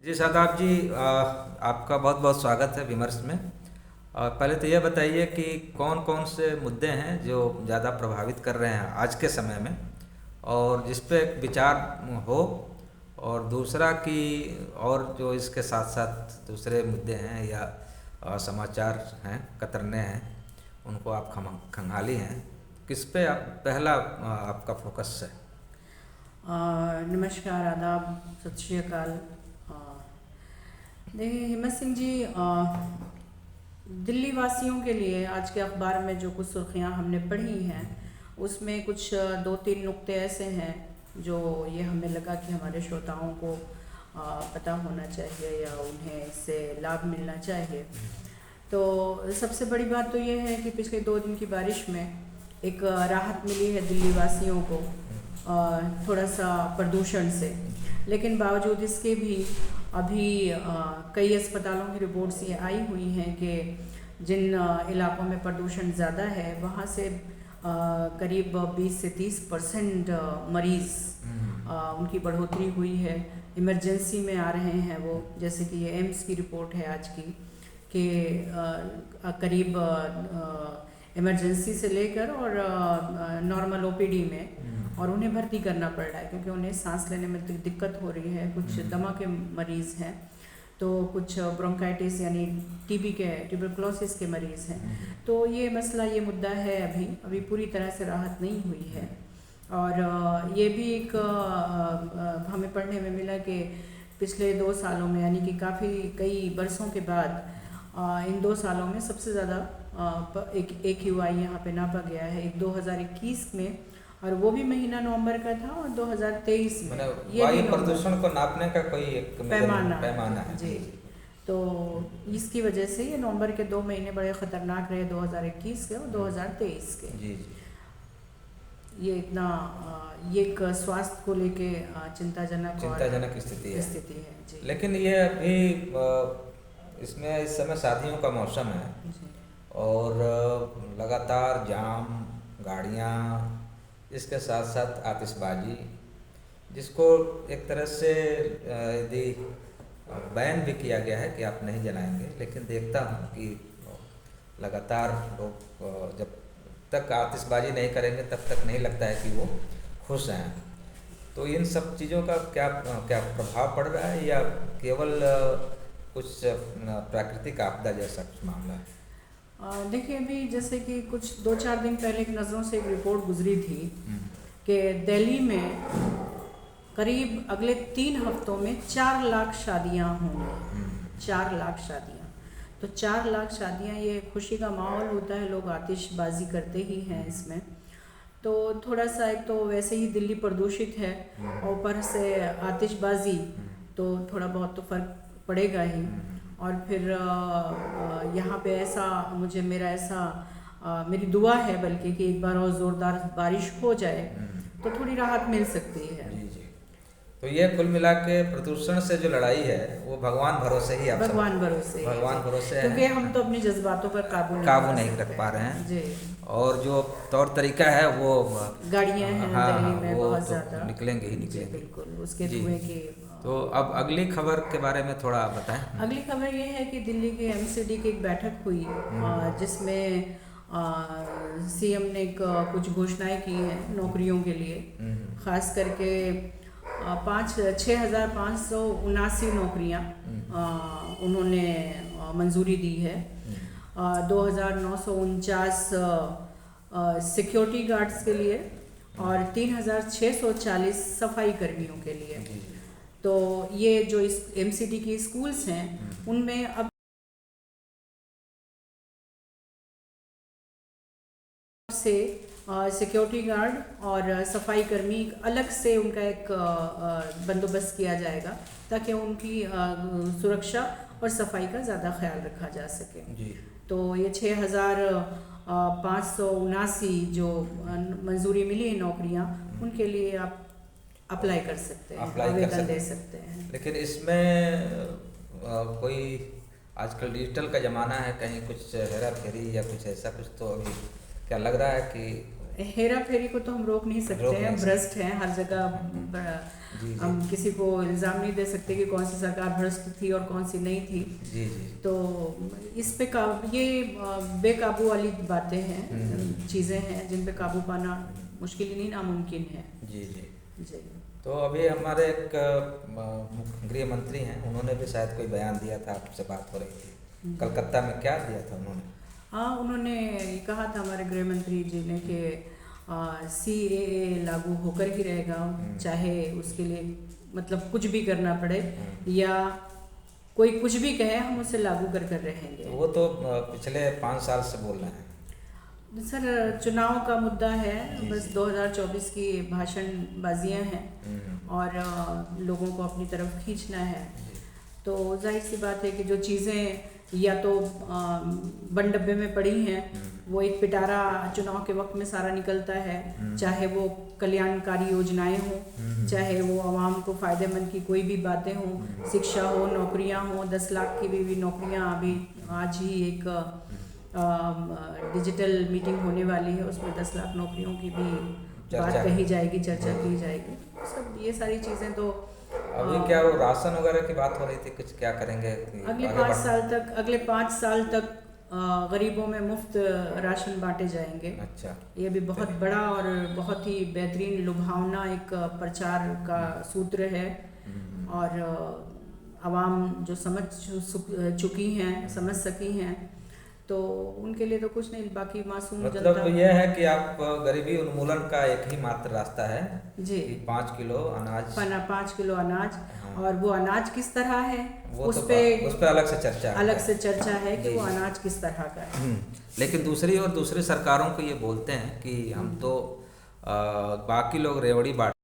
जी शादाब जी, आपका बहुत बहुत स्वागत है विमर्श में। पहले तो यह बताइए कि कौन कौन से मुद्दे हैं जो ज़्यादा प्रभावित कर रहे हैं आज के समय में और जिस पे एक विचार हो। और दूसरा कि और जो इसके साथ साथ दूसरे मुद्दे हैं या समाचार हैं कतरने हैं, उनको आप खंगाली हैं, किस पे आप पहला आपका फोकस है? नमस्कार, आदाब, सत श्री अकाल। देखिए हिम्मत सिंह जी, दिल्ली वासियों के लिए आज के अखबार में जो कुछ सुर्खियां हमने पढ़ी हैं उसमें कुछ दो तीन नुक्ते ऐसे हैं जो ये हमें लगा कि हमारे श्रोताओं को पता होना चाहिए या उन्हें इससे लाभ मिलना चाहिए। तो सबसे बड़ी बात तो ये है कि पिछले 2 दिन की बारिश में एक राहत मिली है दिल्ली वासियों को थोड़ा सा प्रदूषण से। लेकिन बावजूद इसके भी अभी कई अस्पतालों की रिपोर्ट्स ये आई हुई हैं कि जिन इलाकों में प्रदूषण ज़्यादा है वहाँ से करीब 20 से 30% मरीज़ उनकी बढ़ोतरी हुई है, इमरजेंसी में आ रहे हैं वो। जैसे कि ये एम्स की रिपोर्ट है आज की कि करीब इमरजेंसी से लेकर और नॉर्मल ओपीडी में और उन्हें भर्ती करना पड़ रहा है क्योंकि उन्हें सांस लेने में दिक्कत हो रही है। कुछ दमा के मरीज़ हैं, तो कुछ ब्रोंकाइटिस यानी टीबी के ट्यूबरकुलोसिस के मरीज़ हैं। तो ये मसला, ये मुद्दा है, अभी पूरी तरह से राहत नहीं हुई है। और ये भी एक हमें पढ़ने में मिला कि पिछले 2 सालों में यानी कि काफ़ी कई बरसों के बाद इन 2 सालों में सबसे ज़्यादा एक AQI यहाँ पे नापा गया है। एक 2021 में और वो भी महीना नवंबर का था और 2023 में ये वायु प्रदूषण को नापने का कोई एक पैमाना है जी। तो इसकी वजह से ये नवंबर के 2 महीने बड़े ख़तरनाक रहे, 2021 के और 2023 के। जी। ये इतना ये एक स्वास्थ्य को लेके चिंताजनक स्थिति है जी। लेकिन ये अभी इसमें इस समय शादियों का मौसम है और लगातार जाम, गाड़ियाँ, इसके साथ साथ आतिशबाजी, जिसको एक तरह से यदि बैन भी किया गया है कि आप नहीं जलाएंगे, लेकिन देखता हूँ कि लगातार लोग जब तक आतिशबाजी नहीं करेंगे तब तक नहीं लगता है कि वो खुश हैं। तो इन सब चीज़ों का क्या प्रभाव पड़ रहा है या केवल कुछ प्राकृतिक आपदा जैसा कुछ मामला है? देखिए अभी जैसे कि कुछ 2-4 दिन पहले एक नज़रों से एक रिपोर्ट गुजरी थी कि दिल्ली में करीब अगले 3 हफ्तों में 4 लाख शादियां होंगी। 4 लाख शादियां, तो 4 लाख शादियां, ये खुशी का माहौल होता है, लोग आतिशबाजी करते ही हैं इसमें। तो थोड़ा सा एक तो वैसे ही दिल्ली प्रदूषित है और ऊपर से आतिशबाजी, तो थोड़ा बहुत तो फ़र्क पड़ेगा ही। और फिर यहाँ पे मेरी दुआ है बल्कि कि एक बार और ज़ोरदार बारिश हो जाए तो थोड़ी राहत मिल सकती है। जी। तो ये कुल मिला के प्रदूषण से जो लड़ाई है वो भगवान भरोसे ही भगवान भरोसे है, क्योंकि हम तो अपने जज्बातों पर काबू नहीं रख पा रहे हैं जी। और जो तौर तरीका है वो गाड़ियाँ हैं दिल्ली में बहुत ज़्यादा, निकलेंगे बिल्कुल उसके धुएं की। तो अब अगली खबर के बारे में थोड़ा बताएं। अगली खबर ये है कि दिल्ली के MCD की एक बैठक हुई जिसमें CM ने कुछ घोषणाएं की हैं नौकरियों के लिए, ख़ास करके 6,579 नौकरियां उन्होंने मंजूरी दी है। 2,949 सिक्योरिटी गार्ड्स के लिए और 3,640 सफाई कर्मियों के लिए। तो ये जो इस MCD की स्कूल्स हैं उनमें अब से सिक्योरिटी गार्ड और सफाई कर्मी अलग से उनका एक बंदोबस्त किया जाएगा ताकि उनकी सुरक्षा और सफाई का ज़्यादा ख्याल रखा जा सके जी। तो ये 6,579 जो मंजूरी मिली है नौकरियां, उनके लिए आप अप्लाई कर सकते हैं, आवेदन दे सकते हैं। लेकिन इसमें कोई आजकल डिजिटल का ज़माना है, कहीं कुछ हेरा फेरी या कुछ ऐसा कुछ तो अभी क्या लग रहा है कि हेरा फेरी को तो हम रोक नहीं सकते रोक हैं, नहीं भ्रष्ट हैं हर जगह। जी हम किसी को इल्ज़ाम नहीं दे सकते कि कौन सी सरकार भ्रष्ट थी और कौन सी नहीं थी। जी जी तो इस पे ये बेकाबू वाली बातें हैं, चीज़ें हैं जिन पे काबू पाना मुश्किल ही नहीं नामुमकिन है। जी जी। जी। तो अभी हमारे एक गृह मंत्री हैं, उन्होंने भी शायद कोई बयान दिया था, आपसे बात हो रही थी कलकत्ता में, क्या दिया था उन्होंने? हाँ, उन्होंने ये कहा था हमारे गृह मंत्री जी ने कि CAA लागू होकर ही रहेगा, चाहे उसके लिए मतलब कुछ भी करना पड़े या कोई कुछ भी कहे, हम उसे लागू कर रहेंगे। तो वो तो पिछले 5 साल से बोल रहे हैं। सर, चुनाव का मुद्दा है, बस 2024 की भाषणबाजियाँ हैं और लोगों को अपनी तरफ खींचना है। तो जाहिर सी बात है कि जो चीज़ें या तो बंद डब्बे में पड़ी हैं, वो एक पिटारा चुनाव के वक्त में सारा निकलता है, चाहे वो कल्याणकारी योजनाएं हों, चाहे वो आवाम को फ़ायदेमंद की कोई भी बातें हों, शिक्षा हो, नौकरियां हों। 10 लाख की भी नौकरियां, अभी आज ही एक डिजिटल मीटिंग होने वाली है, उसमें 10 लाख नौकरियों की भी बात कही जाएगी, चर्चा की जाएगी। सब ये सारी चीज़ें तो अभी क्या वो राशन वगैरह की बात हो रही थी, कुछ क्या करेंगे अगले 5 साल तक गरीबों में मुफ्त राशन बांटे जाएंगे। अच्छा। ये भी बहुत बड़ा और बहुत ही बेहतरीन लुभावना एक प्रचार का सूत्र है और आवाम जो समझ चुकी हैं, समझ सकी हैं, तो उनके लिए तो कुछ नहीं, बाकी मासूम मतलब यह है कि आप गरीबी उन्मूलन का एक ही मात्र रास्ता है जी, 5 किलो अनाज, 5 किलो अनाज। हाँ। और वो अनाज किस तरह है, उस पे अलग से चर्चा है कि वो अनाज किस तरह का है। लेकिन दूसरी सरकारों को ये बोलते हैं कि हम तो बाकी लोग रेवड़ी बांट